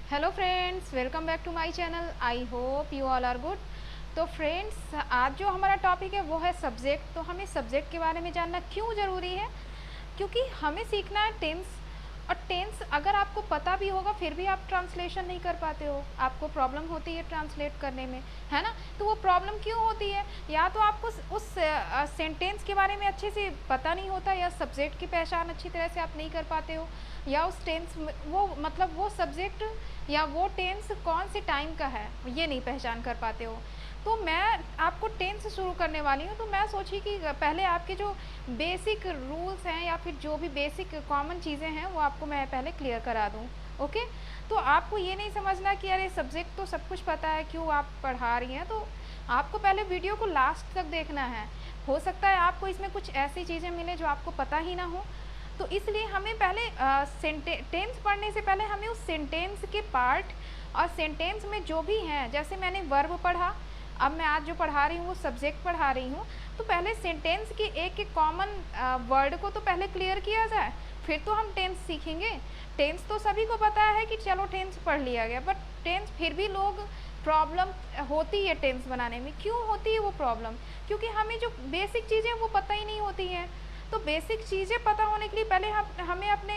Hello friends, welcome back to my channel. I hope you all are good. तो friends, आज जो हमारा topic है वो है सब्जेक्ट। तो हमें सब्जेक्ट के बारे में जानना क्यों ज़रूरी है? क्योंकि हमें सीखना है टेंस। और टेंस अगर आपको पता भी होगा फिर भी आप ट्रांसलेशन नहीं कर पाते हो, आपको प्रॉब्लम होती है ट्रांसलेट करने में, है ना। तो वो प्रॉब्लम क्यों होती है? या तो आपको उस सेंटेंस के बारे में अच्छे से पता नहीं होता, या सब्जेक्ट की पहचान अच्छी तरह से आप नहीं कर पाते हो, या उस टेंस वो मतलब वो सब्जेक्ट या वो टेंस कौन से टाइम का है ये नहीं पहचान कर पाते हो। तो मैं आपको टेंस शुरू करने वाली हूँ। तो मैं सोची कि पहले आपके जो बेसिक रूल्स हैं या फिर जो भी बेसिक कॉमन चीज़ें हैं वो आपको मैं पहले क्लियर करा दूँ। ओके। तो आपको ये नहीं समझना कि अरे सब्जेक्ट तो सब कुछ पता है, क्यों आप पढ़ा रही हैं। तो आपको पहले वीडियो को लास्ट तक देखना है। हो सकता है आपको इसमें कुछ ऐसी चीज़ें मिले जो आपको पता ही ना हो। तो इसलिए हमें पहले टेंस पढ़ने से पहले हमें उस सेंटेंस के पार्ट और सेंटेंस में जो भी हैं, जैसे मैंने वर्ब पढ़ा, अब मैं आज जो पढ़ा रही हूँ वो सब्जेक्ट पढ़ा रही हूँ। तो पहले सेंटेंस के एक एक कॉमन वर्ड को तो पहले क्लियर किया जाए, फिर तो हम टेंस सीखेंगे। टेंस तो सभी को पता है कि चलो टेंस पढ़ लिया गया, बट टेंस फिर भी लोग प्रॉब्लम होती है टेंस बनाने में। क्यों होती है वो प्रॉब्लम? क्योंकि हमें जो बेसिक चीज़ें वो पता ही नहीं होती हैं। तो बेसिक चीज़ें पता होने के लिए पहले हमें अपने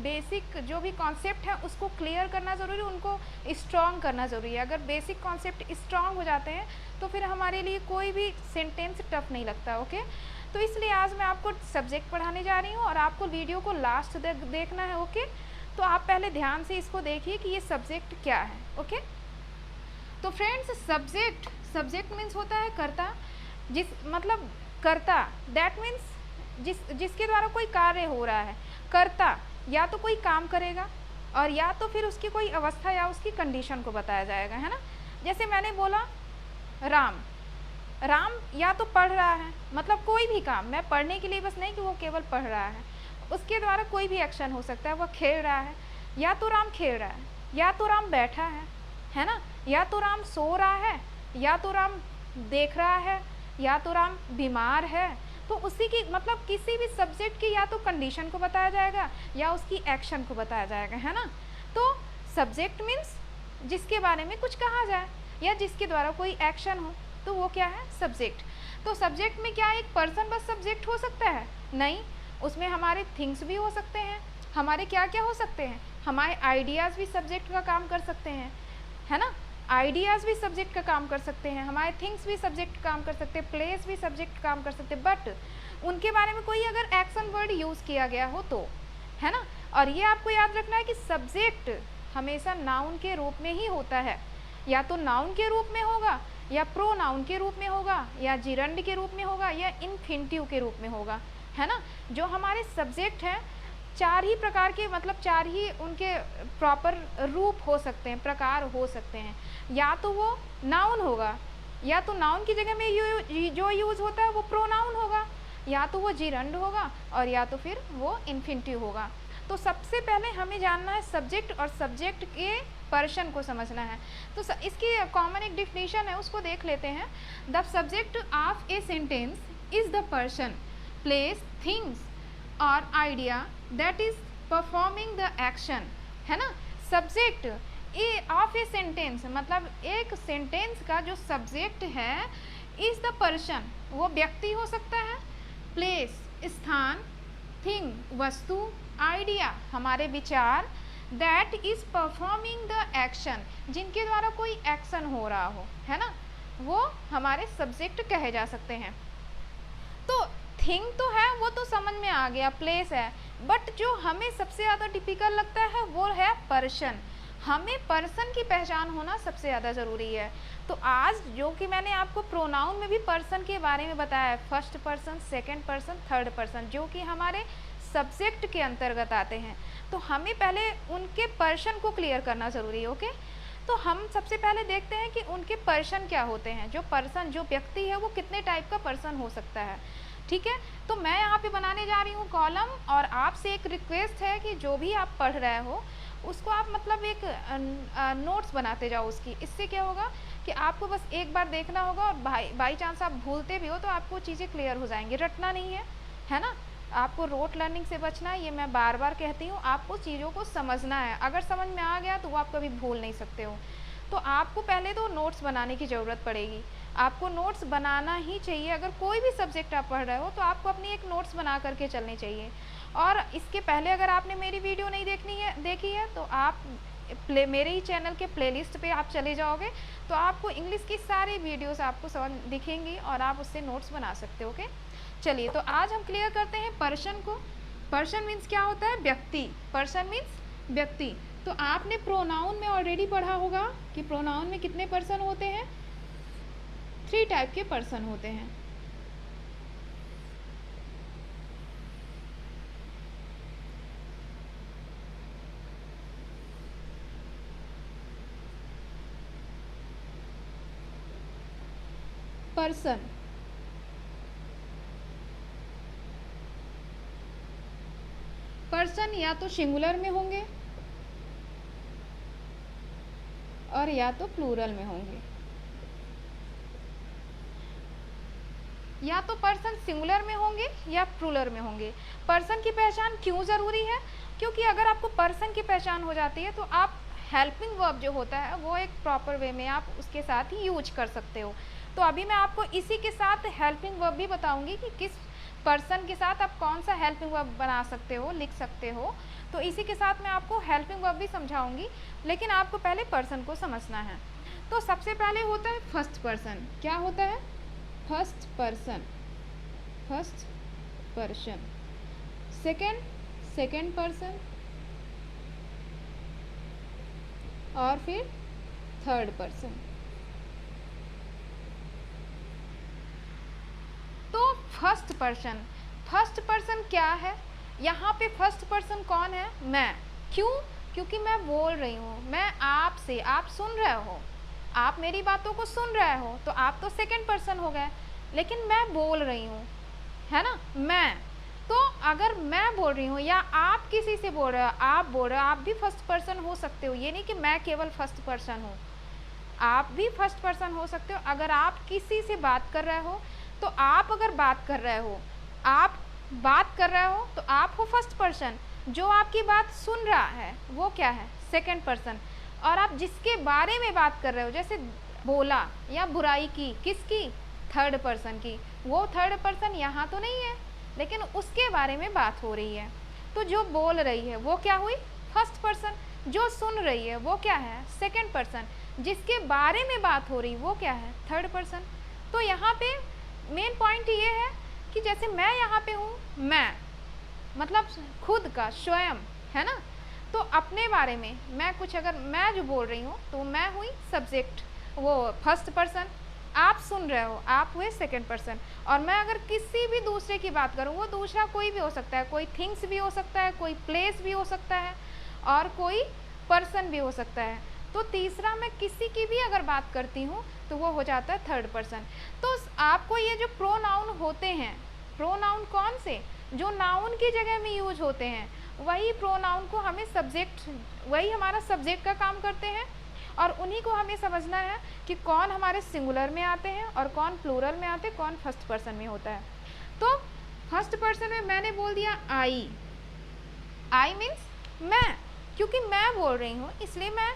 बेसिक जो भी कॉन्सेप्ट है उसको क्लियर करना ज़रूरी है, उनको स्ट्रॉन्ग करना ज़रूरी है। अगर बेसिक कॉन्सेप्ट स्ट्रॉन्ग हो जाते हैं तो फिर हमारे लिए कोई भी सेंटेंस टफ नहीं लगता। ओके। तो इसलिए आज मैं आपको सब्जेक्ट पढ़ाने जा रही हूँ और आपको वीडियो को लास्ट तक देखना है। ओके। तो आप पहले ध्यान से इसको देखिए कि ये सब्जेक्ट क्या है। ओके। तो फ्रेंड्स, सब्जेक्ट सब्जेक्ट मीन्स होता है कर्ता। जिस मतलब कर्ता, दैट मीन्स जिसके द्वारा कोई कार्य हो रहा है। कर्ता या तो कोई काम करेगा और या तो फिर उसकी कोई अवस्था या उसकी कंडीशन को बताया जाएगा, है ना। जैसे मैंने बोला राम, राम या तो पढ़ रहा है, मतलब कोई भी काम, मैं पढ़ने के लिए बस नहीं कि वो केवल पढ़ रहा है, उसके द्वारा कोई भी एक्शन हो सकता है। वह खेल रहा है, या तो राम खेल रहा है, या तो राम बैठा है ना, या तो राम सो रहा है, या तो राम देख रहा है, या तो राम बीमार है। तो उसी की मतलब किसी भी सब्जेक्ट की या तो कंडीशन को बताया जाएगा या उसकी एक्शन को बताया जाएगा, है ना। तो सब्जेक्ट मीन्स जिसके बारे में कुछ कहा जाए या जिसके द्वारा कोई एक्शन हो, तो वो क्या है? सब्जेक्ट। तो सब्जेक्ट में क्या एक पर्सन बस सब्जेक्ट हो सकता है? नहीं, उसमें हमारे थिंग्स भी हो सकते हैं। हमारे क्या क्या हो सकते हैं? हमारे आइडियाज़ भी सब्जेक्ट का काम कर सकते हैं, है ना। आइडियाज़ भी सब्जेक्ट का काम कर सकते हैं, हमारे थिंग्स भी सब्जेक्ट काम कर सकते हैं, प्लेस भी सब्जेक्ट काम कर सकते हैं, बट उनके बारे में कोई अगर एक्शन वर्ड यूज़ किया गया हो तो, है ना। और ये आपको याद रखना है कि सब्जेक्ट हमेशा नाउन के रूप में ही होता है। या तो नाउन के रूप में होगा, या प्रोनाउन के रूप में होगा, या जिरंड के रूप में होगा, या इन्फिनिटिव के रूप में होगा, है ना। जो हमारे सब्जेक्ट हैं, चार ही प्रकार के, मतलब चार ही उनके प्रॉपर रूप हो सकते हैं, प्रकार हो सकते हैं। या तो वो नाउन होगा, या तो नाउन की जगह में जो यूज़ होता है वो प्रोनाउन होगा, या तो वो जिरंड होगा, और या तो फिर वो इन्फिनिटिव होगा। तो सबसे पहले हमें जानना है सब्जेक्ट, और सब्जेक्ट के पर्सन को समझना है। तो इसकी कॉमन एक डिफिनीशन है, उसको देख लेते हैं। The subject of a sentence is the person, place, things और idea that is performing the action, है ना। सब्जेक्ट ऑफ ए सेंटेंस मतलब एक सेंटेंस का जो सब्जेक्ट है, इज द पर्सन, वो व्यक्ति हो सकता है, प्लेस स्थान, थिंग वस्तु, आइडिया हमारे विचार, that is performing the action जिनके द्वारा कोई एक्शन हो रहा हो, है ना, वो हमारे सब्जेक्ट कहे जा सकते हैं। तो थिंग तो है, वो तो समझ में आ गया, प्लेस है, बट जो हमें सबसे ज़्यादा टिपिकल लगता है वो है पर्सन। हमें पर्सन की पहचान होना सबसे ज़्यादा ज़रूरी है। तो आज जो कि मैंने आपको प्रोनाउन में भी पर्सन के बारे में बताया है, first person, second person, third person, जो कि हमारे सब्जेक्ट के अंतर्गत आते हैं। तो हमें पहले उनके पर्सन को क्लियर करना ज़रूरी है। ओके। तो हम सबसे पहले देखते हैं कि उनके पर्सन क्या होते हैं। जो पर्सन, जो व्यक्ति है, वो कितने टाइप का पर्सन हो सकता है, ठीक है। तो मैं यहाँ पे बनाने जा रही हूँ कॉलम, और आपसे एक रिक्वेस्ट है कि जो भी आप पढ़ रहे हो उसको आप मतलब एक नोट्स बनाते जाओ उसकी। इससे क्या होगा कि आपको बस एक बार देखना होगा, और बाई चांस आप भूलते भी हो तो आपको चीज़ें क्लियर हो जाएंगी, रटना नहीं है, है ना। आपको रोट लर्निंग से बचना है, ये मैं बार बार कहती हूँ। आपको चीज़ों को समझना है, अगर समझ में आ गया तो वो आप कभी भूल नहीं सकते हो। तो आपको पहले तो नोट्स बनाने की ज़रूरत पड़ेगी। आपको नोट्स बनाना ही चाहिए। अगर कोई भी सब्जेक्ट आप पढ़ रहे हो तो आपको अपनी एक नोट्स बना करके चलनी चाहिए। और इसके पहले अगर आपने मेरी वीडियो नहीं देखी है तो आप मेरे ही चैनल के प्लेलिस्ट पे आप चले जाओगे तो आपको इंग्लिश की सारी वीडियोस आपको समझ दिखेंगी और आप उससे नोट्स बना सकते हो। ओके, चलिए तो आज हम क्लियर करते हैं पर्सन को। पर्सन मीन्स क्या होता है? व्यक्ति। पर्सन मीन्स व्यक्ति। तो आपने प्रोनाउन में ऑलरेडी पढ़ा होगा कि प्रोनाउन में कितने पर्सन होते हैं? 3 टाइप के पर्सन होते हैं। पर्सन, पर्सन या तो सिंगुलर में होंगे और या तो प्लूरल में होंगे। या तो पर्सन सिंगुलर में होंगे या प्लूरल में होंगे। पर्सन की पहचान क्यों ज़रूरी है? क्योंकि अगर आपको पर्सन की पहचान हो जाती है तो आप हेल्पिंग वर्ब जो होता है वो एक प्रॉपर वे में आप उसके साथ ही यूज कर सकते हो। तो अभी मैं आपको इसी के साथ हेल्पिंग वर्ब भी बताऊंगी कि किस पर्सन के साथ आप कौन सा हेल्पिंग वर्ब बना सकते हो, लिख सकते हो। तो इसी के साथ मैं आपको हेल्पिंग वर्ब भी समझाऊंगी, लेकिन आपको पहले पर्सन को समझना है। तो सबसे पहले होता है फर्स्ट पर्सन। क्या होता है? First person, first person. Second person और फिर थर्ड पर्सन। तो फर्स्ट पर्सन क्या है? यहाँ पे फर्स्ट पर्सन कौन है? मैं। क्यों? क्योंकि मैं बोल रही हूँ, मैं आपसे, आप सुन रहे हो, आप मेरी बातों को सुन रहे हो, तो आप तो सेकंड पर्सन हो गए। लेकिन मैं बोल रही हूँ, है ना, मैं। तो अगर मैं बोल रही हूँ या आप किसी से बोल रहे हो, आप बोल रहे हो, आप भी फर्स्ट पर्सन हो सकते हो। ये नहीं कि मैं केवल फर्स्ट पर्सन हूँ, आप भी फर्स्ट पर्सन हो सकते हो। अगर आप किसी से बात कर रहे हो तो आप अगर बात कर रहे हो, आप बात कर रहे हो तो आप हो फर्स्ट पर्सन। जो आपकी बात सुन रहा है वो क्या है? Second person. और आप जिसके बारे में बात कर रहे हो, जैसे बोला या बुराई की, किसकी? थर्ड पर्सन की। वो थर्ड पर्सन यहाँ तो नहीं है, लेकिन उसके बारे में बात हो रही है। तो जो बोल रही है वो क्या हुई? First person. जो सुन रही है वो क्या है? Second person. जिसके बारे में बात हो रही वो क्या है? Third person. तो यहाँ पे मेन पॉइंट ये है कि जैसे मैं यहाँ पे हूँ, मैं मतलब खुद का, स्वयं, है ना। तो अपने बारे में मैं कुछ, अगर मैं जो बोल रही हूँ तो मैं हुई सब्जेक्ट, वो फर्स्ट पर्सन। आप सुन रहे हो, आप हुए सेकंड पर्सन। और मैं अगर किसी भी दूसरे की बात करूँ, वो दूसरा कोई भी हो सकता है, कोई थिंग्स भी हो सकता है, कोई प्लेस भी हो सकता है और कोई पर्सन भी हो सकता है। तो तीसरा मैं किसी की भी अगर बात करती हूँ तो वो हो जाता है थर्ड पर्सन। तो आपको ये जो प्रोनाउन होते हैं, प्रोनाउन कौन से? जो नाउन की जगह में यूज होते हैं, वही प्रोनाउन को हमें सब्जेक्ट, वही हमारा सब्जेक्ट का काम करते हैं। और उन्हीं को हमें समझना है कि कौन हमारे सिंगुलर में आते हैं और कौन प्लूरल में आते हैं, कौन फर्स्ट पर्सन में होता है। तो फर्स्ट पर्सन में मैंने बोल दिया आई। आई मीन्स मैं, क्योंकि मैं बोल रही हूँ इसलिए मैं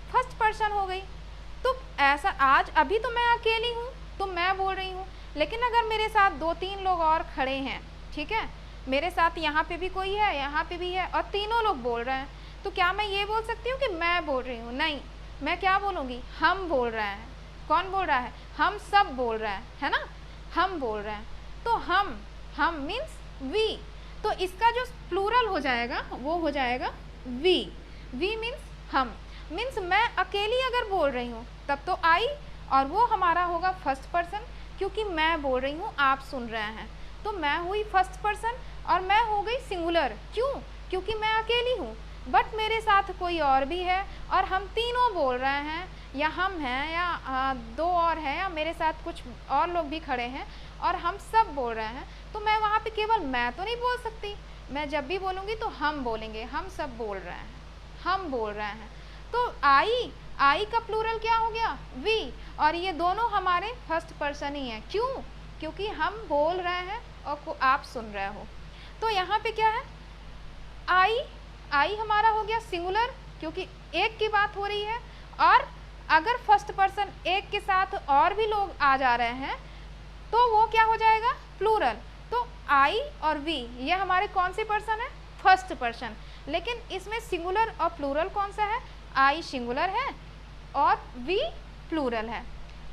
फर्स्ट पर्सन हो गई। तो ऐसा, आज अभी तो मैं अकेली हूँ तो मैं बोल रही हूँ, लेकिन अगर मेरे साथ 2-3 लोग और खड़े हैं, ठीक है, मेरे साथ यहाँ पे भी कोई है, यहाँ पे भी है, और तीनों लोग बोल रहे हैं, तो क्या मैं ये बोल सकती हूँ कि मैं बोल रही हूँ? नहीं, मैं क्या बोलूँगी? हम बोल रहे हैं। कौन बोल रहा है? हम सब बोल रहे हैं, है ना, हम बोल रहे हैं। तो हम मीन्स वी। तो इसका जो प्लूरल हो जाएगा वो हो जाएगा वी। वी मीन्स हम। मीन्स मैं अकेली अगर बोल रही हूँ तब तो आई, और वो हमारा होगा फर्स्ट पर्सन, क्योंकि मैं बोल रही हूँ, आप सुन रहे हैं, तो मैं हुई फर्स्ट पर्सन और मैं हो गई सिंगुलर। क्यों? क्योंकि मैं अकेली हूँ, बट मेरे साथ कोई और भी है और हम तीनों बोल रहे हैं, या हम हैं या 2 और हैं, या मेरे साथ कुछ और लोग भी खड़े हैं और हम सब बोल रहे हैं। तो मैं वहाँ पे केवल मैं तो नहीं बोल सकती, मैं जब भी बोलूँगी तो हम बोलेंगे, हम सब बोल रहे हैं, हम बोल रहे हैं। तो आई का प्लूरल क्या हो गया? वी। और ये दोनों हमारे फर्स्ट पर्सन ही हैं। क्यों? क्योंकि हम बोल रहे हैं और आप सुन रहे हो। तो यहाँ पे क्या है, आई हमारा हो गया सिंगुलर क्योंकि एक की बात हो रही है, और अगर फर्स्ट पर्सन एक के साथ और भी लोग आ जा रहे हैं तो वो क्या हो जाएगा, प्लूरल। तो आई और वी ये हमारे कौन से पर्सन है, फर्स्ट पर्सन। लेकिन इसमें सिंगुलर और प्लूरल कौन सा है, आई सिंगुलर है और वी प्लूरल है।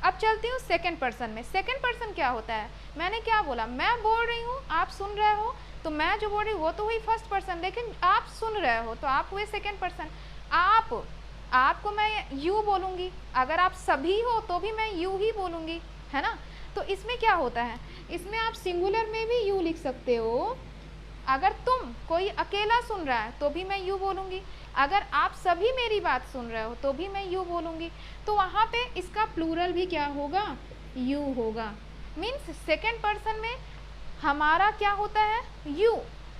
अब चलती हूँ सेकंड पर्सन में। सेकंड पर्सन क्या होता है, मैंने क्या बोला, मैं बोल रही हूँ आप सुन रहे हो, तो मैं जो बोल रही हूँ वो तो हुई फर्स्ट पर्सन, लेकिन आप सुन रहे हो तो आप हुए सेकंड पर्सन। आपको मैं यू बोलूँगी, अगर आप सभी हो तो भी मैं यू ही बोलूँगी, है ना। तो इसमें क्या होता है, इसमें आप सिंगुलर में भी यू लिख सकते हो। अगर तुम कोई अकेला सुन रहा है तो भी मैं यू बोलूँगी, अगर आप सभी मेरी बात सुन रहे हो तो भी मैं यू बोलूँगी। तो वहाँ पे इसका प्लूरल भी क्या होगा, यू होगा। मीन्स सेकेंड पर्सन में हमारा क्या होता है,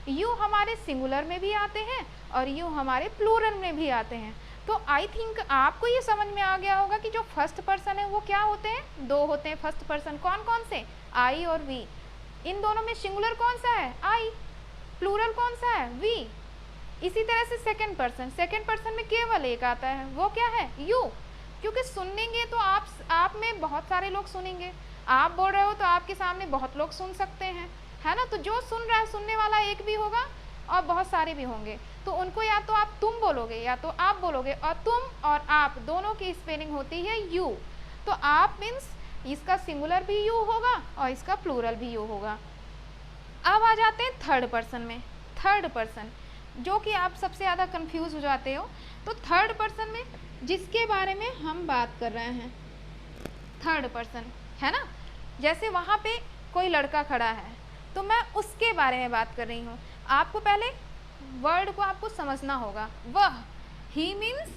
यू हमारे सिंगुलर में भी आते हैं और यू हमारे प्लूरल में भी आते हैं। तो आई थिंक आपको ये समझ में आ गया होगा कि जो फर्स्ट पर्सन है वो क्या होते हैं, दो होते हैं फर्स्ट पर्सन। कौन कौन से, आई और वी। इन दोनों में सिंगुलर कौन सा है, आई, प्लूरल कौन सा है, वी। इसी तरह से सेकंड पर्सन में केवल एक आता है, वो क्या है, यू। क्योंकि सुनेंगे तो आप में बहुत सारे लोग सुनेंगे, आप बोल रहे हो तो आपके सामने बहुत लोग सुन सकते हैं, है ना। तो जो सुन रहा है, सुनने वाला एक भी होगा और बहुत सारे भी होंगे, तो उनको या तो आप तुम बोलोगे या तो आप बोलोगे, और तुम और आप दोनों की स्पेलिंग होती है यू। तो आप मीन्स इसका सिंगुलर भी यू होगा और इसका प्लूरल भी यू होगा। अब आ जाते हैं थर्ड पर्सन में। थर्ड पर्सन जो कि आप सबसे ज़्यादा कंफ्यूज हो जाते हो, तो थर्ड पर्सन में जिसके बारे में हम बात कर रहे हैं, थर्ड पर्सन, है ना। जैसे वहाँ पे कोई लड़का खड़ा है तो मैं उसके बारे में बात कर रही हूँ। आपको पहले वर्ड को आपको समझना होगा। वह, ही मीन्स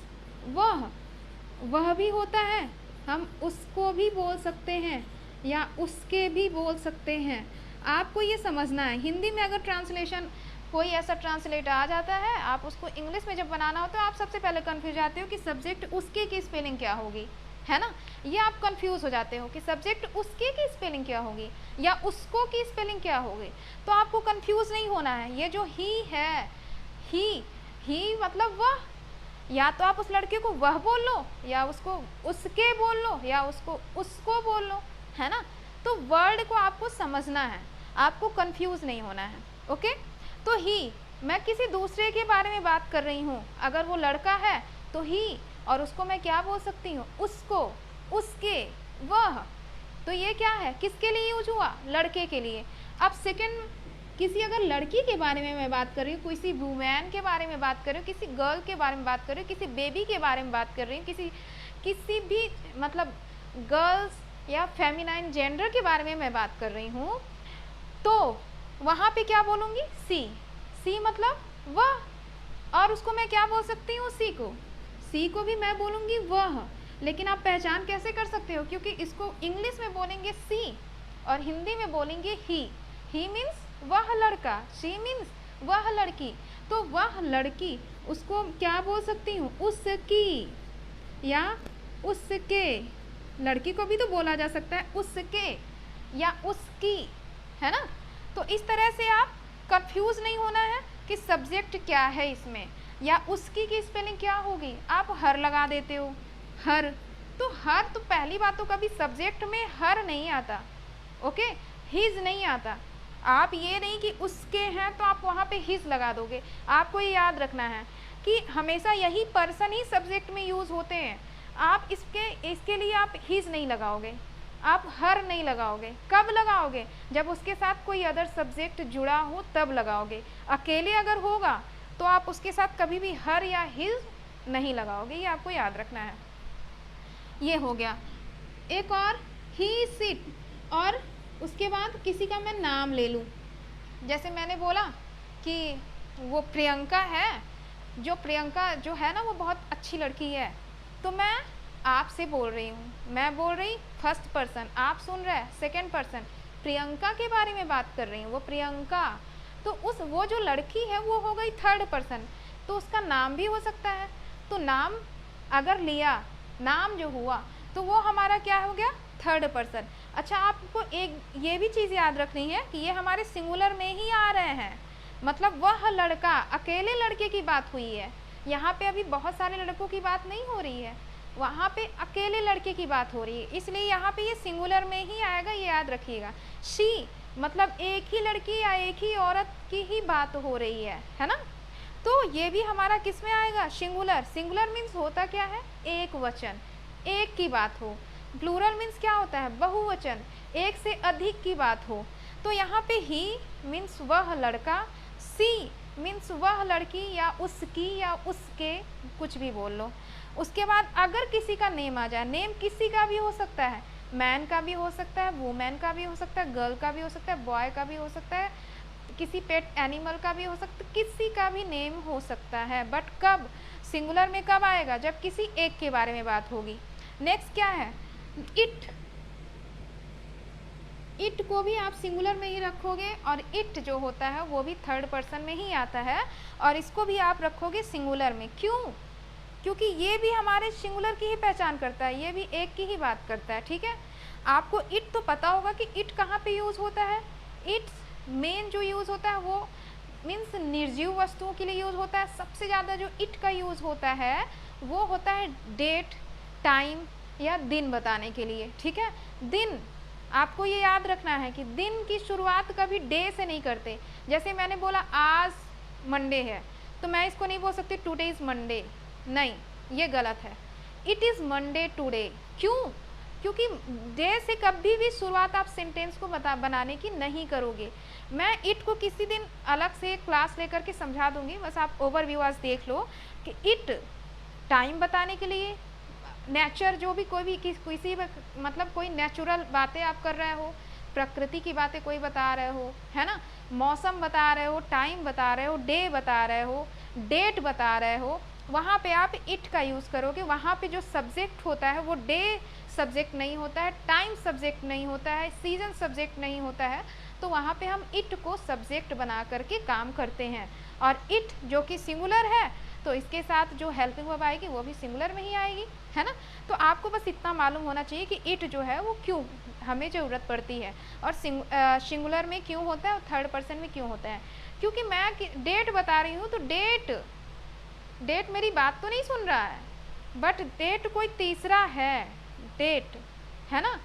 वह भी होता है, हम उसको भी बोल सकते हैं या उसके भी बोल सकते हैं। आपको ये समझना है। हिंदी में अगर ट्रांसलेशन कोई ऐसा ट्रांसलेट आ जाता है, आप उसको इंग्लिश में जब बनाना हो तो आप सबसे पहले कंफ्यूज जाते हो कि सब्जेक्ट उसके की स्पेलिंग क्या होगी, है ना। ये आप कंफ्यूज हो जाते हो कि सब्जेक्ट उसके की स्पेलिंग क्या होगी या उसको की स्पेलिंग क्या होगी। तो आपको कंफ्यूज नहीं होना है। ये जो ही है, ही मतलब वह, या तो आप उस लड़के को वह बोल लो या उसको उसके बोल लो या उसको बोल लो, है ना। तो वर्ड को आपको समझना है, आपको कंफ्यूज नहीं होना है। ओके, तो ही, मैं किसी दूसरे के बारे में बात कर रही हूँ। अगर वो लड़का है तो ही, और उसको मैं क्या बोल सकती हूँ, उसको, उसके, वह। तो ये क्या है, किसके लिए यूज हुआ, लड़के के लिए। अब सेकंड, किसी अगर लड़की के बारे में मैं बात कर रही हूँ, किसी वुमेन के बारे में बात कर रही हूँ, किसी गर्ल के बारे में बात कर रही हूँ, किसी बेबी के बारे में बात कर रही हूँ, किसी भी मतलब गर्ल्स या फेमिनाइन जेंडर के बारे में मैं बात कर रही हूँ, तो वहाँ पे क्या बोलूँगी, सी मतलब वह। और उसको मैं क्या बोल सकती हूँ, सी को भी मैं बोलूँगी वह। लेकिन आप पहचान कैसे कर सकते हो, क्योंकि इसको इंग्लिश में बोलेंगे सी और हिंदी में बोलेंगे ही मीन्स वह लड़का, शी मीन्स वह लड़की। तो वह लड़की, उसको क्या बोल सकती हूँ, उसकी या उसके। लड़की को भी तो बोला जा सकता है उसके या उसकी, है ना। तो इस तरह से आप कंफ्यूज नहीं होना है कि सब्जेक्ट क्या है इसमें या उसकी की स्पेलिंग क्या होगी। आप हर लगा देते हो, हर तो पहली बात तो कभी सब्जेक्ट में हर नहीं आता, ओके, हिज नहीं आता। आप ये नहीं कि उसके हैं तो आप वहाँ पे हिज लगा दोगे। आपको ये याद रखना है कि हमेशा यही पर्सन ही सब्जेक्ट में यूज़ होते हैं। आप इसके लिए आप हिज नहीं लगाओगे, आप हर नहीं लगाओगे। कब लगाओगे, जब उसके साथ कोई अदर सब्जेक्ट जुड़ा हो तब लगाओगे। अकेले अगर होगा तो आप उसके साथ कभी भी हर या हिज नहीं लगाओगे, ये आपको याद रखना है। ये हो गया। एक और, ही सिट, और उसके बाद किसी का मैं नाम ले लूँ। जैसे मैंने बोला कि वो प्रियंका है, जो प्रियंका जो है ना वो बहुत अच्छी लड़की है, तो मैं आपसे बोल रही हूँ, मैं बोल रही फर्स्ट पर्सन, आप सुन रहे हैं सेकंड पर्सन, प्रियंका के बारे में बात कर रही हूँ, वो प्रियंका। तो वो जो लड़की है वो हो गई थर्ड पर्सन, तो उसका नाम भी हो सकता है। तो नाम अगर लिया, नाम जो हुआ तो वो हमारा क्या हो गया, थर्ड पर्सन। अच्छा, आपको एक ये भी चीज़ याद रखनी है कि ये हमारे सिंगुलर में ही आ रहे हैं। मतलब वह लड़का, अकेले लड़के की बात हुई है। यहाँ पे अभी बहुत सारे लड़कों की बात नहीं हो रही है, वहाँ पे अकेले लड़के की बात हो रही है, इसलिए यहाँ पे ये सिंगुलर में ही आएगा, ये याद रखिएगा। शी मतलब एक ही लड़की या एक ही औरत की ही बात हो रही है ना। तो ये भी हमारा किस में आएगा, सिंगुलर। सिंगुलर मीन्स होता क्या है, एक वचन, एक की बात हो। प्लूरल मीन्स क्या होता है, बहुवचन, एक से अधिक की बात हो। तो यहाँ पे ही मीन्स वह लड़का, सी मीन्स वह लड़की या उसकी या उसके, कुछ भी बोल लो। उसके बाद अगर किसी का नेम आ जाए, नेम किसी का भी हो सकता है, मैन का भी हो सकता है, वुमेन का भी हो सकता है, गर्ल का भी हो सकता है, बॉय का भी हो सकता है, किसी पेट एनिमल का भी हो सकता है, किसी का भी नेम हो सकता है। बट कब, सिंगुलर में कब आएगा, जब किसी एक के बारे में बात होगी। नेक्स्ट क्या है, इट। इट को भी आप सिंगुलर में ही रखोगे, और इट जो होता है वो भी थर्ड पर्सन में ही आता है, और इसको भी आप रखोगे सिंगुलर में। क्यों, क्योंकि ये भी हमारे सिंगुलर की ही पहचान करता है, ये भी एक की ही बात करता है। ठीक है, आपको इट तो पता होगा कि इट कहाँ पे यूज़ होता है। इट्स मेन जो यूज़ होता है वो मीन्स निर्जीव वस्तुओं के लिए यूज़ होता है। सबसे ज़्यादा जो इट का यूज़ होता है वो होता है डेट, टाइम या दिन बताने के लिए। ठीक है, दिन, आपको ये याद रखना है कि दिन की शुरुआत कभी डे से नहीं करते। जैसे मैंने बोला आज मंडे है, तो मैं इसको नहीं बोल सकती टुडे इज़ मंडे, नहीं, ये गलत है। It is Monday today. क्यों, क्योंकि डे से कभी भी शुरुआत आप सेंटेंस को बनाने की नहीं करोगे। मैं इट को किसी दिन अलग से क्लास लेकर के समझा दूंगी, बस आप ओवरव्यू आज देख लो कि इट टाइम बताने के लिए, नेचर जो भी कोई भी किसी मतलब कोई नेचुरल बातें आप कर रहे हो, प्रकृति की बातें कोई बता रहे हो, है ना, मौसम बता रहे हो, टाइम बता रहे हो, डे बता रहे हो, डेट बता रहे हो, वहाँ पे आप इट का यूज़ करोगे। वहाँ पे जो सब्जेक्ट होता है वो डे सब्जेक्ट नहीं होता है, टाइम सब्जेक्ट नहीं होता है, सीजन सब्जेक्ट नहीं होता है, तो वहाँ पे हम इट को सब्जेक्ट बना करके काम करते हैं। और इट जो कि सिंगुलर है, तो इसके साथ जो हेल्पिंग वर्ब आएगी वो भी सिंगुलर में ही आएगी, है ना। तो आपको बस इतना मालूम होना चाहिए कि इट जो है वो क्यों हमें ज़रूरत पड़ती है, और सिंगुलर में क्यों होता है और थर्ड पर्सन में क्यों होता है। क्योंकि मैं डेट बता रही हूँ, तो डेट मेरी बात तो नहीं सुन रहा है, बट डेट कोई तीसरा है, डेट, है ना।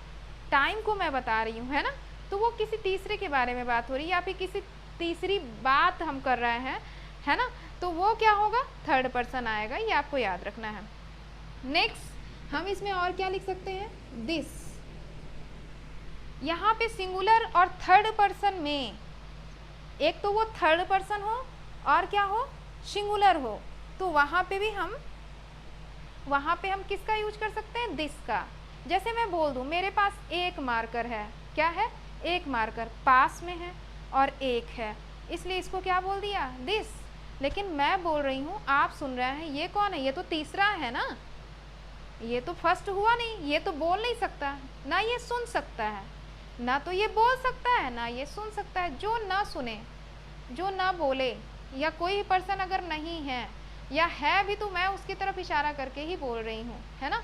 टाइम को मैं बता रही हूँ, है ना, तो वो किसी तीसरे के बारे में बात हो रही है, या फिर किसी तीसरी बात हम कर रहे हैं, है ना, तो वो क्या होगा, थर्ड पर्सन आएगा, ये आपको याद रखना है। नेक्स्ट हम इसमें और क्या लिख सकते हैं, दिस। यहाँ पे सिंगुलर और थर्ड पर्सन में, एक तो वो थर्ड पर्सन हो और क्या हो, सिंगुलर हो, तो वहाँ पे हम किसका यूज कर सकते हैं, दिस का। जैसे मैं बोल दूँ मेरे पास एक मार्कर है, क्या है, एक मार्कर पास में है और एक है, इसलिए इसको क्या बोल दिया, दिस। लेकिन मैं बोल रही हूँ, आप सुन रहे हैं, ये कौन है, ये तो तीसरा है ना, ये तो फर्स्ट हुआ नहीं, ये तो बोल नहीं सकता ना, ये सुन सकता है ना, तो ये बोल सकता है ना, ये सुन सकता है। जो ना सुने, जो ना बोले, या कोई पर्सन अगर नहीं है या है भी, तो मैं उसकी तरफ इशारा करके ही बोल रही हूँ, है ना।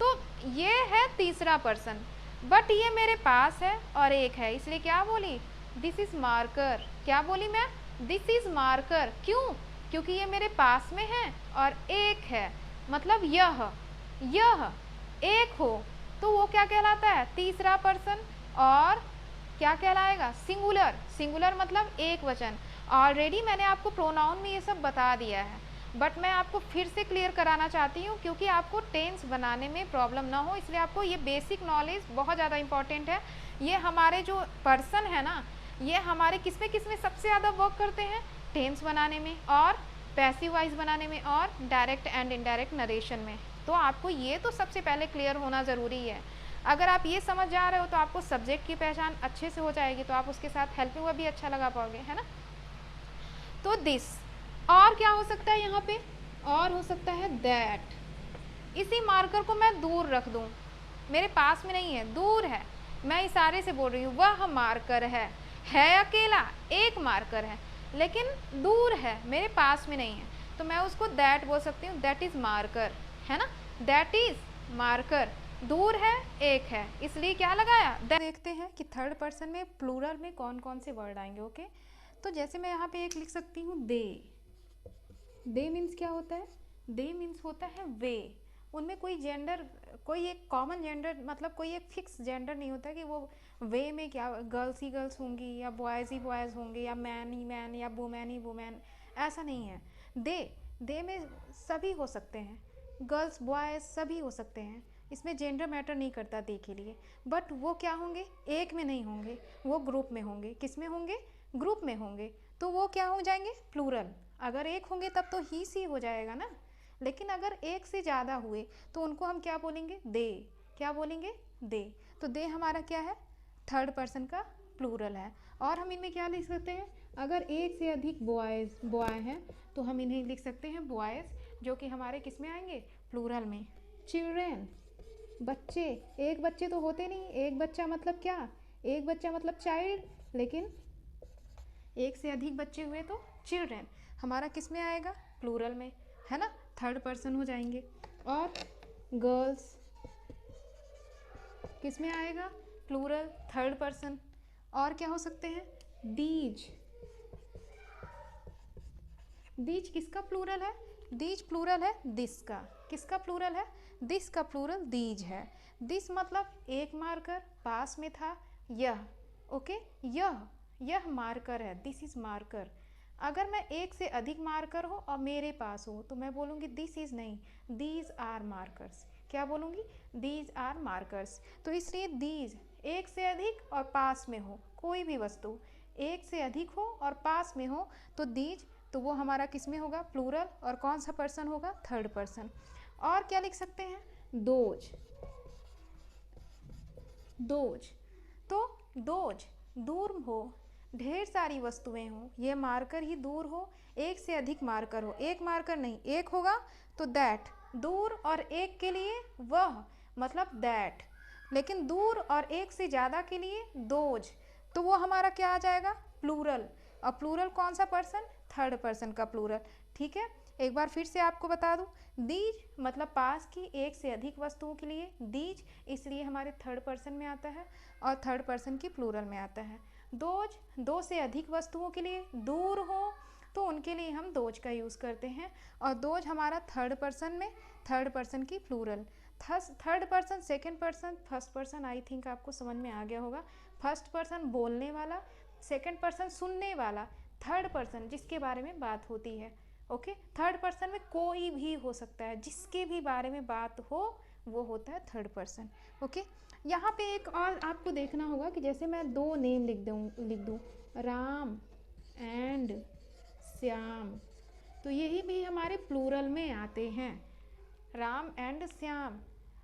तो ये है तीसरा पर्सन, बट ये मेरे पास है और एक है, इसलिए क्या बोली, दिस इज मार्कर। क्या बोली मैं, दिस इज मार्कर। क्यों, क्योंकि ये मेरे पास में है और एक है, मतलब यह एक हो तो वो क्या कहलाता है, तीसरा पर्सन, और क्या कहलाएगा, सिंगुलर। सिंगुलर मतलब एक वचन। ऑलरेडी मैंने आपको प्रोनाउन में ये सब बता दिया है, बट मैं आपको फिर से क्लियर कराना चाहती हूँ, क्योंकि आपको टेंस बनाने में प्रॉब्लम ना हो, इसलिए आपको ये बेसिक नॉलेज बहुत ज़्यादा इंपॉर्टेंट है। ये हमारे जो पर्सन है ना, ये हमारे किस में सबसे ज़्यादा वर्क करते हैं, टेंस बनाने में और पैसिव वॉइस बनाने में और डायरेक्ट एंड इनडायरेक्ट नरेशन में। तो आपको ये तो सबसे पहले क्लियर होना ज़रूरी है। अगर आप ये समझ जा रहे हो तो आपको सब्जेक्ट की पहचान अच्छे से हो जाएगी, तो आप उसके साथ हेल्पिंग वर्ब भी अच्छा लगा पाओगे, है ना। तो दिस, और क्या हो सकता है यहाँ पे, और हो सकता है दैट। इसी मार्कर को मैं दूर रख दूँ, मेरे पास में नहीं है, दूर है, मैं इशारे से बोल रही हूँ, वह मार्कर है अकेला, एक मार्कर है, लेकिन दूर है, मेरे पास में नहीं है, तो मैं उसको दैट बोल सकती हूँ, दैट इज़ मार्कर, है ना, दैट इज़ मार्कर। दूर है, एक है, इसलिए क्या लगाया। देखते हैं कि थर्ड पर्सन में प्लूरल में कौन कौन से वर्ड आएंगे। ओके, तो जैसे मैं यहाँ पे एक लिख सकती हूँ दे। दे मीन्स क्या होता है? दे मीन्स होता है वे। उनमें कोई जेंडर, कोई एक कॉमन जेंडर, मतलब कोई एक फिक्स जेंडर नहीं होता कि वो वे में क्या गर्ल्स ही गर्ल्स होंगी या बॉयज़ ही बॉयज़ होंगे या मैन ही मैन या वुमेन ही वुमेन, ऐसा नहीं है। दे में सभी हो सकते हैं, गर्ल्स बॉयज़ सभी हो सकते हैं, इसमें जेंडर मैटर नहीं करता दे के लिए। बट वो क्या होंगे? एक में नहीं होंगे, वो ग्रुप में होंगे। किस में होंगे? ग्रुप में होंगे। तो वो क्या हो जाएंगे? प्लूरल। अगर एक होंगे तब तो ही सी हो जाएगा ना, लेकिन अगर एक से ज़्यादा हुए तो उनको हम क्या बोलेंगे? दे। क्या बोलेंगे? दे। तो दे हमारा क्या है? थर्ड पर्सन का प्लूरल है। और हम इनमें क्या लिख सकते हैं? अगर एक से अधिक बॉय हैं तो हम इन्हें लिख सकते हैं बॉयज़, जो कि हमारे किस में आएंगे? प्लूरल में। चिल्ड्रेन, बच्चे। एक बच्चे तो होते नहीं, एक बच्चा मतलब क्या? एक बच्चा मतलब चाइल्ड, लेकिन एक से अधिक बच्चे हुए तो चिल्ड्रेन हमारा किस में आएगा? प्लूरल में, है ना, थर्ड पर्सन हो जाएंगे। और गर्ल्स किस में आएगा? Plural, third person. और क्या हो सकते हैं? दीज। दीज किसका प्लूरल है? दीज प्लूरल है दिस का। किसका प्लूरल है? दिस का प्लूरल दीज है। दिस मतलब एक मार्कर पास में था, यह। ओके, यह मार्कर है, दिस इज मार्कर। अगर मैं एक से अधिक मार्कर हो और मेरे पास हो तो मैं बोलूँगी दिस इज़ नहीं, दीज आर मार्कर्स। क्या बोलूँगी? These are markers. तो इसलिए दीज एक से अधिक और पास में हो, कोई भी वस्तु एक से अधिक हो और पास में हो तो दीज, तो वो हमारा किस में होगा? प्लूरल। और कौन सा पर्सन होगा? Third person. और क्या लिख सकते हैं? दोज। दोज, तो दोज दूर हो, ढेर सारी वस्तुएं हो, ये मार्कर ही दूर हो, एक से अधिक मार्कर हो, एक मार्कर नहीं, एक होगा तो दैट, दूर और एक के लिए वह मतलब दैट, लेकिन दूर और एक से ज़्यादा के लिए दोज, तो वो हमारा क्या आ जाएगा? प्लूरल। और प्लूरल कौन सा पर्सन? थर्ड पर्सन का प्लूरल। ठीक है, एक बार फिर से आपको बता दूं, दीज मतलब पास की एक से अधिक वस्तुओं के लिए दीज, इसलिए हमारे थर्ड पर्सन में आता है और थर्ड पर्सन की प्लूरल में आता है। दोज दो से अधिक वस्तुओं के लिए, दूर हो तो उनके लिए हम दोज का यूज़ करते हैं। और दोज हमारा थर्ड पर्सन में, थर्ड पर्सन की plural. Third person, second person, first person, I think आपको समझ में आ गया होगा। फर्स्ट पर्सन बोलने वाला, सेकंड पर्सन सुनने वाला, थर्ड पर्सन जिसके बारे में बात होती है। ओके, थर्ड पर्सन में कोई भी हो सकता है, जिसके भी बारे में बात हो वो होता है थर्ड पर्सन। ओके, यहाँ पे एक और आपको देखना होगा कि जैसे मैं दो नेम लिख दूँ राम एंड श्याम, तो यही भी हमारे प्लूरल में आते हैं। राम एंड श्याम,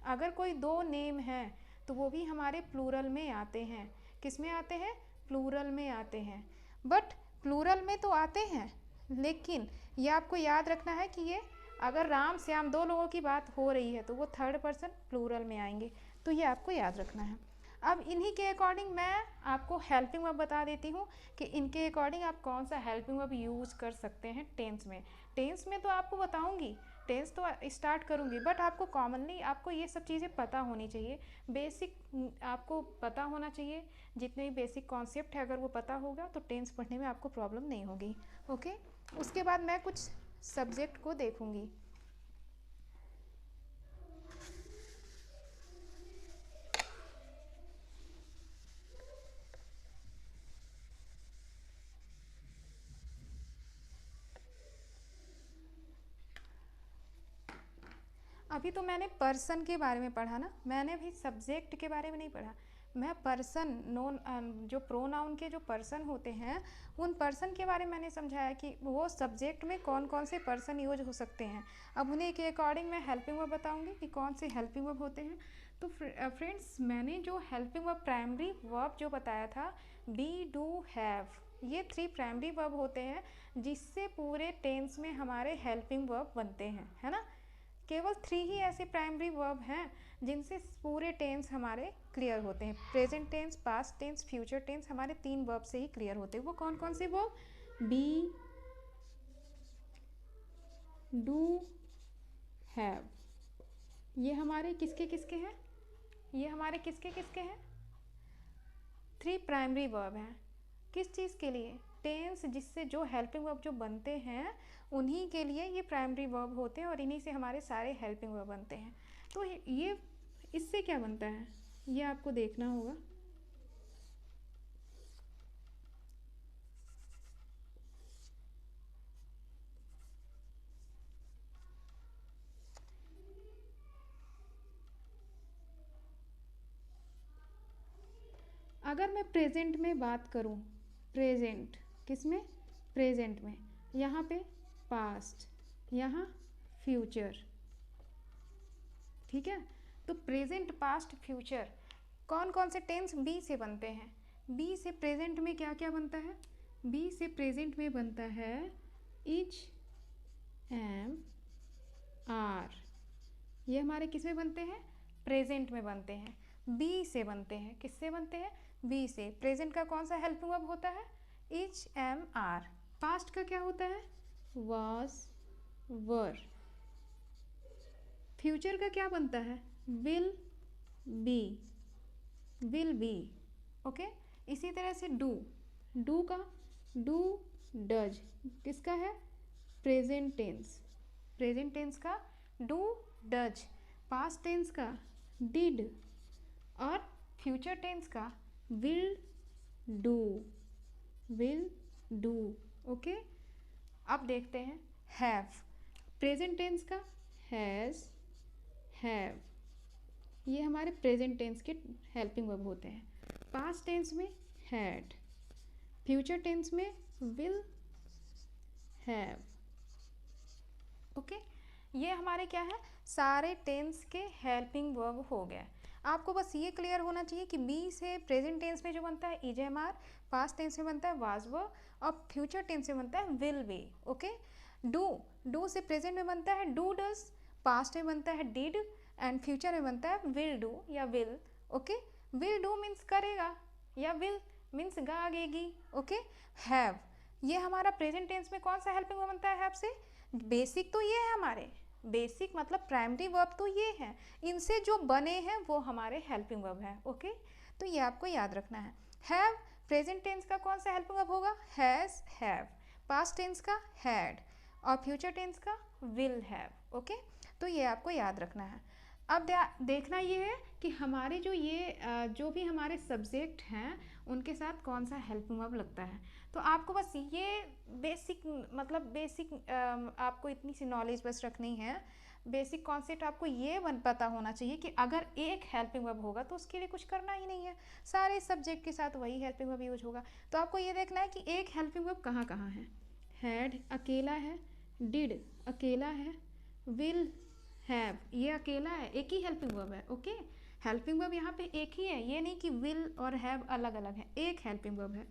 अगर कोई दो नेम है तो वो भी हमारे प्लूरल में आते हैं। किस में आते हैं? प्लूरल में आते हैं। बट प्लूरल में तो आते हैं, लेकिन ये आपको याद रखना है कि ये अगर राम श्याम दो लोगों की बात हो रही है तो वो थर्ड पर्सन प्लूरल में आएंगे, तो ये आपको याद रखना है। अब इन्हीं के अकॉर्डिंग मैं आपको हेल्पिंग वर्ब बता देती हूँ कि इनके अकॉर्डिंग आप कौन सा हेल्पिंग वर्ब यूज़ कर सकते हैं टेंस में। टेंस में तो आपको बताऊँगी, टेंस तो स्टार्ट करूँगी, बट आपको कॉमनली आपको ये सब चीज़ें पता होनी चाहिए। बेसिक आपको पता होना चाहिए, जितने भी बेसिक कॉन्सेप्ट है अगर वो पता होगा तो टेंस पढ़ने में आपको प्रॉब्लम नहीं होगी। ओके, उसके बाद मैं कुछ सब्जेक्ट को देखूँगी। अभी तो मैंने पर्सन के बारे में पढ़ा ना, मैंने भी सब्जेक्ट के बारे में नहीं पढ़ा। मैं पर्सन, नोन, जो प्रोनाउन के जो पर्सन होते हैं उन पर्सन के बारे में मैंने समझाया कि वो सब्जेक्ट में कौन कौन से पर्सन यूज हो सकते हैं। अब उन्हीं के अकॉर्डिंग मैं हेल्पिंग वर्ब बताऊंगी कि कौन से हेल्पिंग वर्ब होते हैं। तो फ्रेंड्स, मैंने जो हेल्पिंग वर्ब प्राइमरी वर्ब जो बताया था, बी, डू, हैव, ये 3 प्राइमरी वर्ब होते हैं जिससे पूरे टेंस में हमारे हेल्पिंग वर्ब बनते हैं, है ना। केवल 3 ही ऐसे प्राइमरी वर्ब हैं जिनसे पूरे टेंस हमारे क्लियर होते हैं। Present tense, past tense, future tense हमारे 3 वर्ब से ही क्लियर होते हैं। वो कौन कौन से वर्ब? बी, डू, हैव, ये हमारे किसके किसके हैं? ये हमारे किसके किसके हैं? 3 प्राइमरी वर्ब हैं। किस चीज़ के लिए? टेंस जिससे जो हेल्पिंग वर्ब जो बनते हैं उन्हीं के लिए ये प्राइमरी वर्ब होते हैं और इन्हीं से हमारे सारे हेल्पिंग वर्ब बनते हैं। तो ये इससे क्या बनता है ये आपको देखना होगा। अगर मैं प्रेजेंट में बात करूं, प्रेजेंट किस में, प्रेजेंट में, यहाँ पे पास्ट, यहाँ फ्यूचर, ठीक है। तो प्रेजेंट पास्ट फ्यूचर कौन कौन से टेंस बी से बनते हैं, बी से प्रेजेंट में क्या क्या बनता है, बी से प्रेजेंट में बनता है इज, एम, आर, ये हमारे किस में बनते हैं, प्रेजेंट में बनते हैं। बी से बनते हैं, किससे बनते हैं, बी से। प्रेजेंट का कौन सा हेल्पिंग वर्ब होता है, इज, एम, आर। पास्ट का क्या होता है, वाज, वर। फ्यूचर का क्या बनता है, will, be, will be, okay. इसी तरह से डू, डू का डू, डज, किसका है, प्रेजेंट टेंस, प्रेजेंट टेंस का डू, डज। पास्ट टेंस का डिड और फ्यूचर टेंस का will do, will do, okay. अब देखते हैं हैव, प्रेजेंट टेंस का हैज़, हैव, ये हमारे प्रेजेंट टेंस के हेल्पिंग वर्ब होते हैं। पास्ट टेंस में हैड, फ्यूचर टेंस में विल, हैव, ओके। ये हमारे क्या है, सारे टेंस के हेल्पिंग वर्ब हो गए। आपको बस ये क्लियर होना चाहिए कि बी से प्रेजेंट टेंस में जो बनता है is, am, are, past tense में बनता है वाज, वर, और फ्यूचर टेंस में बनता है will be, okay. Do, do से प्रेजेंट में बनता है डू, डज, पास्ट में बनता है डिड एंड फ्यूचर में बनता है विल डू या will, okay. Will do means करेगा या विल मीन्स गागेगी, ओके। हैव, ये हमारा प्रेजेंट टेंस में कौन सा हेल्पिंग वर्ब बनता है हैव से, बेसिक तो ये है हमारे, बेसिक मतलब प्राइमरी वर्ब तो ये है, इनसे जो बने हैं वो हमारे हेल्पिंग वर्ब हैं, ओके। तो ये आपको याद रखना है। हैव प्रेजेंट टेंस का कौन सा हेल्पिंग वर्ब होगा, हैज़, हैव, पास्ट टेंस का हैड और फ्यूचर टेंस का विल हैव, ओके। तो ये आपको याद रखना है। अब देखना ये है कि हमारे जो ये जो भी हमारे सब्जेक्ट हैं उनके साथ कौन सा हेल्पिंग वर्ब लगता है। तो आपको बस ये बेसिक मतलब बेसिक आपको इतनी सी नॉलेज बस रखनी है, बेसिक कॉन्सेप्ट आपको ये पता होना चाहिए कि अगर एक हेल्पिंग वर्ब होगा तो उसके लिए कुछ करना ही नहीं है, सारे सब्जेक्ट के साथ वही हेल्पिंग वर्ब यूज होगा। तो आपको ये देखना है कि एक हेल्पिंग वर्ब कहाँ कहाँ है, हैड अकेला है, डिड अकेला है, विल, हैव ये अकेला है, एक ही हेल्पिंग वर्ब है, ओके। हेल्पिंग वर्ब यहाँ पे एक ही है, ये नहीं कि विल और हैव अलग अलग है, एक हेल्पिंग वर्ब है।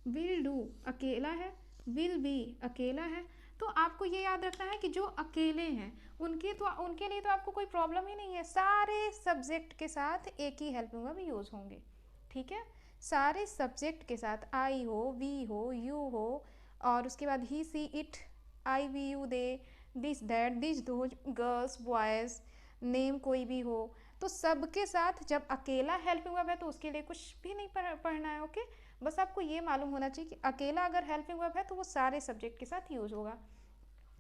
विल डू अकेला है, विल बी अकेला है। तो आपको ये याद रखना है कि जो अकेले हैं उनके लिए तो आपको कोई प्रॉब्लम ही नहीं है, सारे सब्जेक्ट के साथ एक ही हेल्पिंग वर्ब यूज होंगे, ठीक है। सारे सब्जेक्ट के साथ आई हो, वी हो, यू हो और उसके बाद ही, she, it, I, we, you, they, this, that, this, those, girls, boys, name कोई भी हो, तो सबके साथ जब अकेला हेल्पिंग वर्ब है तो उसके लिए कुछ भी नहीं पढ़ना है, ओके। बस आपको ये मालूम होना चाहिए कि अकेला अगर हेल्पिंग वर्ब है तो वो सारे सब्जेक्ट के साथ यूज होगा।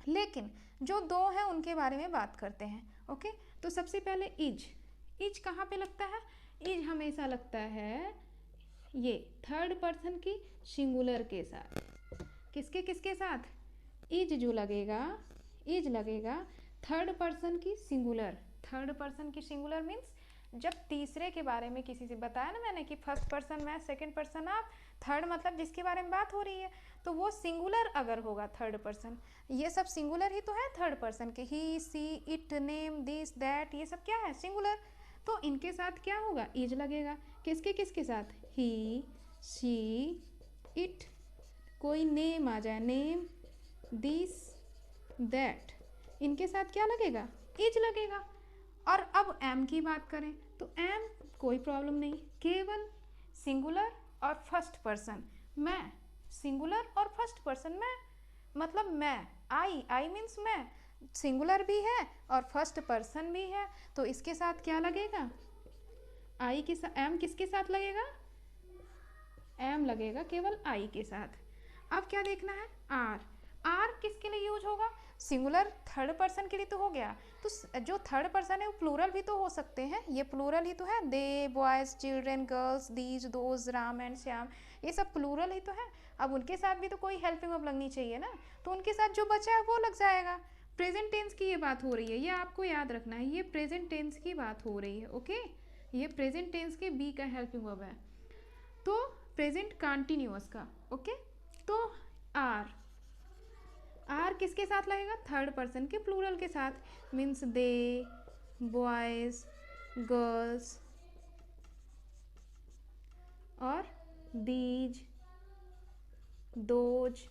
लेकिन जो दो हैं उनके बारे में बात करते हैं, ओके। तो सबसे पहले इज, इज कहाँ पे लगता है, इज हमेशा लगता है ये थर्ड पर्सन की सिंगुलर के साथ, किसके साथ, इज जो लगेगा, इज लगेगा थर्ड पर्सन की सिंगुलर, थर्ड पर्सन की सिंगुलर मीन्स जब तीसरे के बारे में किसी से बताया ना मैंने कि फर्स्ट पर्सन मैं, सेकंड पर्सन आप, थर्ड मतलब जिसके बारे में बात हो रही है, तो वो सिंगुलर अगर होगा थर्ड पर्सन, ये सब सिंगुलर ही तो है थर्ड पर्सन के, ही, she, it, name, this, that, ये सब क्या है सिंगुलर। तो इनके साथ क्या होगा, इज लगेगा, किसके साथ, ही, शी, इट, कोई नेम आ जाए, नेम, दिस, दैट, इनके साथ क्या लगेगा, इज लगेगा। और अब एम की बात करें तो एम कोई प्रॉब्लम नहीं, केवल सिंगुलर और फर्स्ट पर्सन, मैं, सिंगुलर और फर्स्ट पर्सन मैं, मतलब मैं, आई मीन्स मैं, सिंगुलर भी है और फर्स्ट पर्सन भी है, तो इसके साथ क्या लगेगा, आई के साथ, एम किसके साथ लगेगा, एम लगेगा केवल आई के साथ। अब क्या देखना है, आर। आर किसके लिए यूज होगा, सिंगुलर थर्ड पर्सन के लिए तो हो गया, तो जो थर्ड पर्सन है वो प्लूरल भी तो हो सकते हैं, ये प्लूरल ही तो है, they, boys, children, girls, these, those, Ram and Shyam, ये सब प्लूरल ही तो है। अब उनके साथ भी तो कोई हेल्पिंग वर्ब लगनी चाहिए ना, तो उनके साथ जो बचा है वो लग जाएगा। प्रेजेंट टेंस की ये बात हो रही है, ये आपको याद रखना है, ये प्रेजेंट टेंस की बात हो रही है। ओके, ये प्रेजेंट टेंस के बी का हेल्पिंग वर्ब है, तो प्रेजेंट कंटिन्यूअस का। ओके, तो आर, आर किसके साथ लगेगा, थर्ड पर्सन के प्लूरल के साथ, मीन्स दे, बॉयज, गर्ल्स और these, those,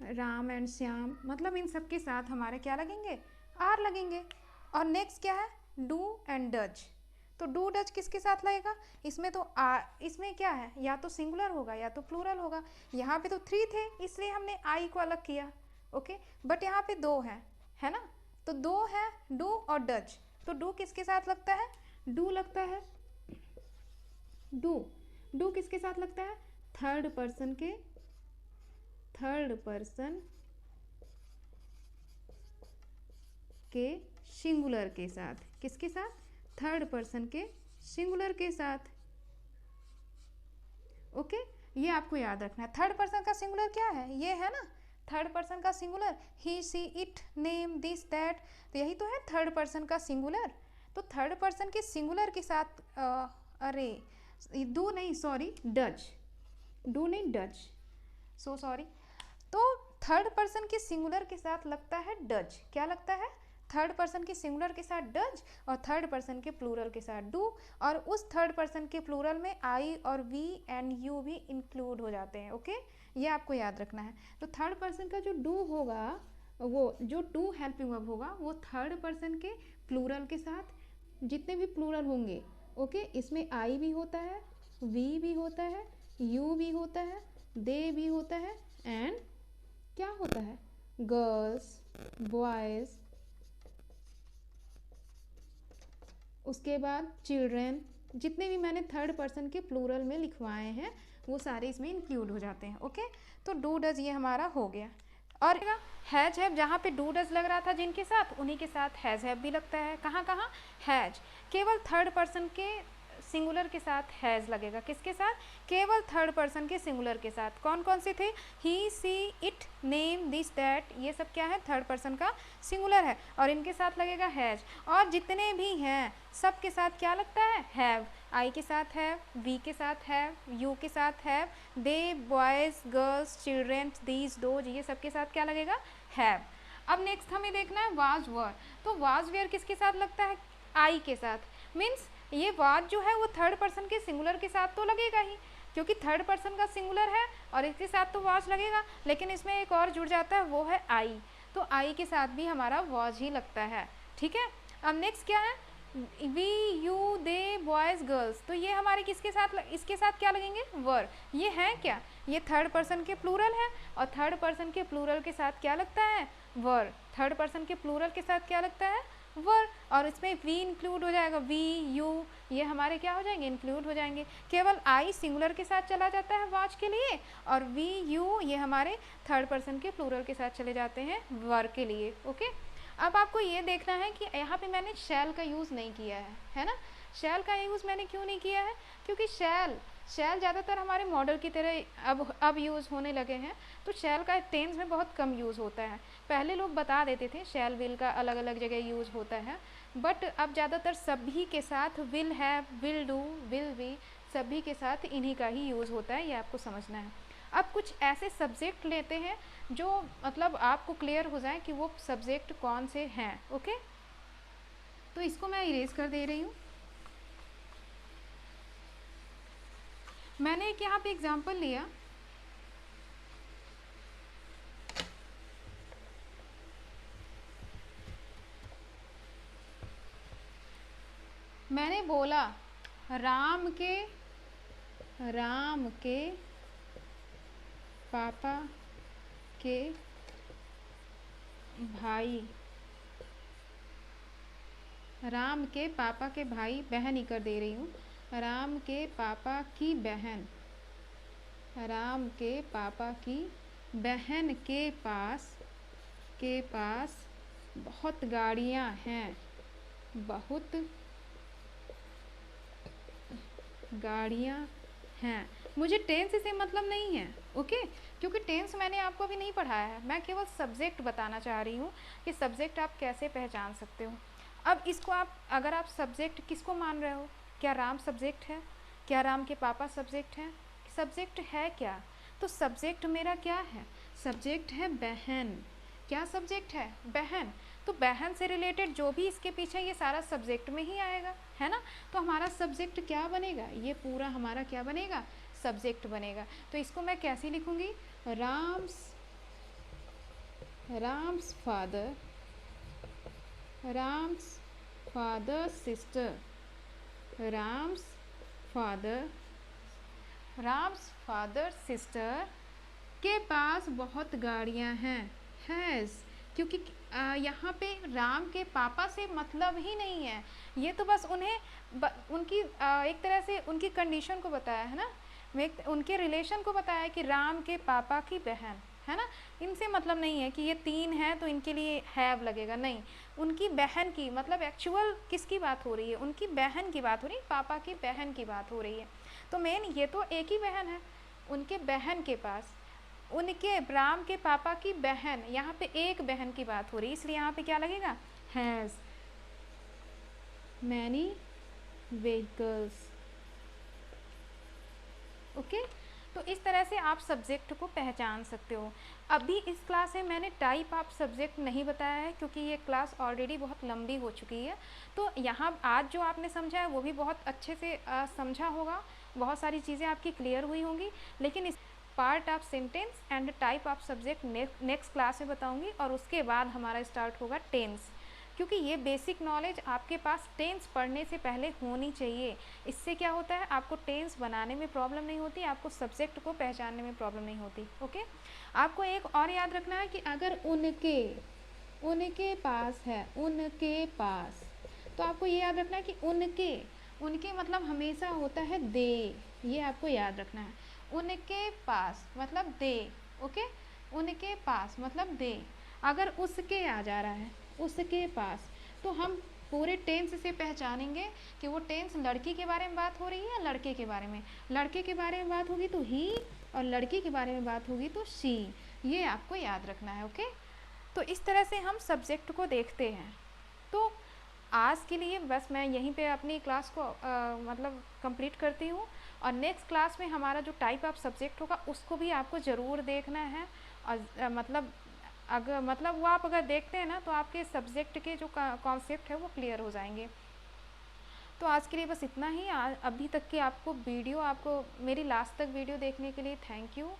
Ram and Shyam, मतलब इन सब के साथ हमारे क्या लगेंगे, आर लगेंगे। और नेक्स्ट क्या है, डू एंड डज, तो डू डज किसके साथ लगेगा, इसमें तो इसमें क्या है, या तो सिंगुलर होगा या तो प्लूरल होगा। यहाँ पे तो 3 थे इसलिए हमने आई को अलग किया। ओके, बट यहाँ पे 2 है ना, तो 2 है डू और डज, तो डू किसके साथ लगता है, डू लगता है, डू किसके साथ लगता है, थर्ड पर्सन के सिंगुलर के साथ, किसके साथ, थर्ड पर्सन के सिंगुलर के साथ। ओके, ये आपको याद रखना है। थर्ड पर्सन का सिंगुलर क्या है, ये है ना, थर्ड पर्सन का singular, he, she, it, name, this, that, तो यही तो है थर्ड पर्सन का सिंगुलर। तो थर्ड पर्सन के सिंगुलर के साथ अरे डू नहीं, सॉरी, डज, डू नहीं, डज, सो सॉरी। तो थर्ड पर्सन के सिंगुलर के साथ लगता है डज, क्या लगता है, थर्ड पर्सन के सिंगुलर के साथ डज और थर्ड पर्सन के प्लूरल के साथ डू, और उस थर्ड पर्सन के प्लूरल में आई और वी एंड यू भी इंक्लूड हो जाते हैं। ओके, ये आपको याद रखना है। तो थर्ड पर्सन का जो डू होगा, वो जो डू हेल्पिंग वर्ब होगा वो थर्ड पर्सन के प्लूरल के साथ, जितने भी प्लूरल होंगे, ओके, इसमें आई भी होता है, वी भी होता है, यू भी होता है, दे भी होता है, एंड क्या होता है, गर्ल्स, बॉयज़, उसके बाद चिल्ड्रेन, जितने भी मैंने थर्ड पर्सन के प्लूरल में लिखवाए हैं वो सारे इसमें इंक्लूड हो जाते हैं। ओके, तो डू डज ये हमारा हो गया। और हैज हैव, जहाँ पे डू डज लग रहा था जिनके साथ, उन्हीं के साथ हैज़ हैव भी लगता है। कहाँ कहाँ, हैज, केवल थर्ड पर्सन के सिंगुलर के साथ हैज़ लगेगा, किसके साथ, केवल थर्ड पर्सन के सिंगुलर के साथ। कौन कौन से थे, ही, she, it, name, this, that, ये सब क्या है, थर्ड पर्सन का सिंगुलर है, और इनके साथ लगेगा हैज। और जितने भी हैं सब के साथ क्या लगता है, हैव, आई के साथ हैव, वी के साथ हैव, यू के साथ have, they, boys, girls, children, these, those, ये सब के साथ क्या लगेगा, हैव। अब नेक्स्ट हमें देखना है वाज वर, तो वाज वेयर किसके साथ लगता है, आई के साथ, मीन्स ये वाज जो है वो थर्ड पर्सन के सिंगुलर के साथ तो लगेगा ही, क्योंकि थर्ड पर्सन का सिंगुलर है और इसके साथ तो वाज लगेगा, लेकिन इसमें एक और जुड़ जाता है, वो है आई, तो आई के साथ भी हमारा वाज ही लगता है। ठीक है, अब नेक्स्ट क्या है, we, you, they, boys, girls, तो ये हमारे किसके साथ, इसके साथ क्या लगेंगे, वर। ये हैं क्या, ये थर्ड पर्सन के प्लूरल है, और थर्ड पर्सन के प्लूरल के साथ क्या लगता है, वर। थर्ड पर्सन के प्लूरल के साथ क्या लगता है, वर, और इसमें वी इंक्लूड हो जाएगा, वी, यू, ये हमारे क्या हो जाएंगे, इंक्लूड हो जाएंगे। केवल आई सिंगुलर के साथ चला जाता है वाज के लिए, और वी, यू, ये हमारे थर्ड पर्सन के प्लूरल के साथ चले जाते हैं वर के लिए। ओके, अब आपको ये देखना है कि यहाँ पे मैंने शैल का यूज़ नहीं किया है ना। शैल का यूज़ मैंने क्यों नहीं किया है, क्योंकि शैल ज़्यादातर हमारे मॉडल की तरह अब यूज़ होने लगे हैं, तो शैल का टेंस में बहुत कम यूज़ होता है। पहले लोग बता देते थे शैल विल का अलग अलग जगह यूज़ होता है, बट अब ज़्यादातर सभी के साथ will have, will do, will be, सभी के साथ इन्हीं का ही यूज़ होता है, ये आपको समझना है। अब कुछ ऐसे सब्जेक्ट लेते हैं जो मतलब आपको क्लियर हो जाए कि वो सब्जेक्ट कौन से हैं। ओके, तो इसको मैं इरेज कर दे रही हूँ। मैंने एक यहाँ पे एग्जांपल लिया, मैंने बोला राम के पापा के भाई, राम के पापा के भाई, बहन ही कर दे रही हूँ, राम के पापा की बहन, राम के पापा की बहन के पास बहुत गाड़ियाँ हैं, बहुत गाड़ियाँ हैं। मुझे टेंस से मतलब नहीं है, ओके, क्योंकि टेंस मैंने आपको अभी नहीं पढ़ाया है। मैं केवल सब्जेक्ट बताना चाह रही हूँ कि सब्जेक्ट आप कैसे पहचान सकते हो। अब इसको आप, अगर आप सब्जेक्ट किसको मान रहे हो, क्या राम सब्जेक्ट है, क्या राम के पापा सब्जेक्ट हैं, सब्जेक्ट है क्या? तो सब्जेक्ट मेरा क्या है? सब्जेक्ट है बहन। क्या सब्जेक्ट है? बहन। तो बहन से रिलेटेड जो भी इसके पीछे, ये सारा सब्जेक्ट में ही आएगा, है ना। तो हमारा सब्जेक्ट क्या बनेगा? ये पूरा हमारा क्या बनेगा? सब्जेक्ट बनेगा। तो इसको मैं कैसे लिखूँगी? Ram's father, Ram's father sister, Ram's father, Ram's father sister के पास बहुत गाड़ियाँ हैं, हैज़, क्योंकि यहाँ पे राम के पापा से मतलब ही नहीं है। ये तो बस उन्हें उनकी एक तरह से उनकी कंडीशन को बताया है ना, उनके रिलेशन को बताया है कि राम के पापा की बहन, है ना। इनसे मतलब नहीं है कि ये 3 है तो इनके लिए हैव लगेगा, नहीं। उनकी बहन की, मतलब एक्चुअल किसकी बात हो रही है? उनकी बहन की बात हो रही है, पापा की बहन की बात हो रही है। तो मेन ये तो एक ही बहन है, उनके बहन के पास, उनके राम के पापा की बहन, यहाँ पे एक बहन की बात हो रही है, इसलिए यहाँ पे क्या लगेगा? Has many vehicles, okay. तो इस तरह से आप सब्जेक्ट को पहचान सकते हो। अभी इस क्लास में मैंने टाइप ऑफ सब्जेक्ट नहीं बताया है, क्योंकि ये क्लास ऑलरेडी बहुत लंबी हो चुकी है। तो यहाँ आज जो आपने समझा है वो भी बहुत अच्छे से समझा होगा, बहुत सारी चीज़ें आपकी क्लियर हुई होंगी। लेकिन इस part of sentence and type of subject next class में बताऊँगी, और उसके बाद हमारा स्टार्ट होगा टेंस, क्योंकि ये बेसिक नॉलेज आपके पास टेंस पढ़ने से पहले होनी चाहिए। इससे क्या होता है, आपको टेंस बनाने में प्रॉब्लम नहीं होती, आपको सब्जेक्ट को पहचानने में प्रॉब्लम नहीं होती, ओके। आपको एक और याद रखना है कि अगर उनके पास है, उनके पास, तो आपको ये याद रखना है कि उनके मतलब हमेशा होता है दे, ये आपको याद रखना है। उनके पास मतलब दे, ओके। उनके पास मतलब दे। अगर उसके आ जा रहा है, उसके पास, तो हम पूरे टेंस से पहचानेंगे कि वो टेंस लड़की के बारे में बात हो रही है या लड़के के बारे में। लड़के के बारे में बात होगी तो ही, और लड़की के बारे में बात होगी तो शी। ये आपको याद रखना है, ओके। तो इस तरह से हम सब्जेक्ट को देखते हैं। तो आज के लिए बस मैं यहीं पे अपनी क्लास को मतलब कंप्लीट करती हूँ, और नेक्स्ट क्लास में हमारा जो टाइप ऑफ सब्जेक्ट होगा उसको भी आपको ज़रूर देखना है। और मतलब वो आप अगर देखते हैं ना, तो आपके सब्जेक्ट के जो कॉन्सेप्ट है वो क्लियर हो जाएंगे। तो आज के लिए बस इतना ही। अभी तक की आपको मेरी लास्ट तक वीडियो देखने के लिए थैंक यू,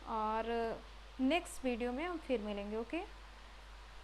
और नेक्स्ट वीडियो में हम फिर मिलेंगे, ओके।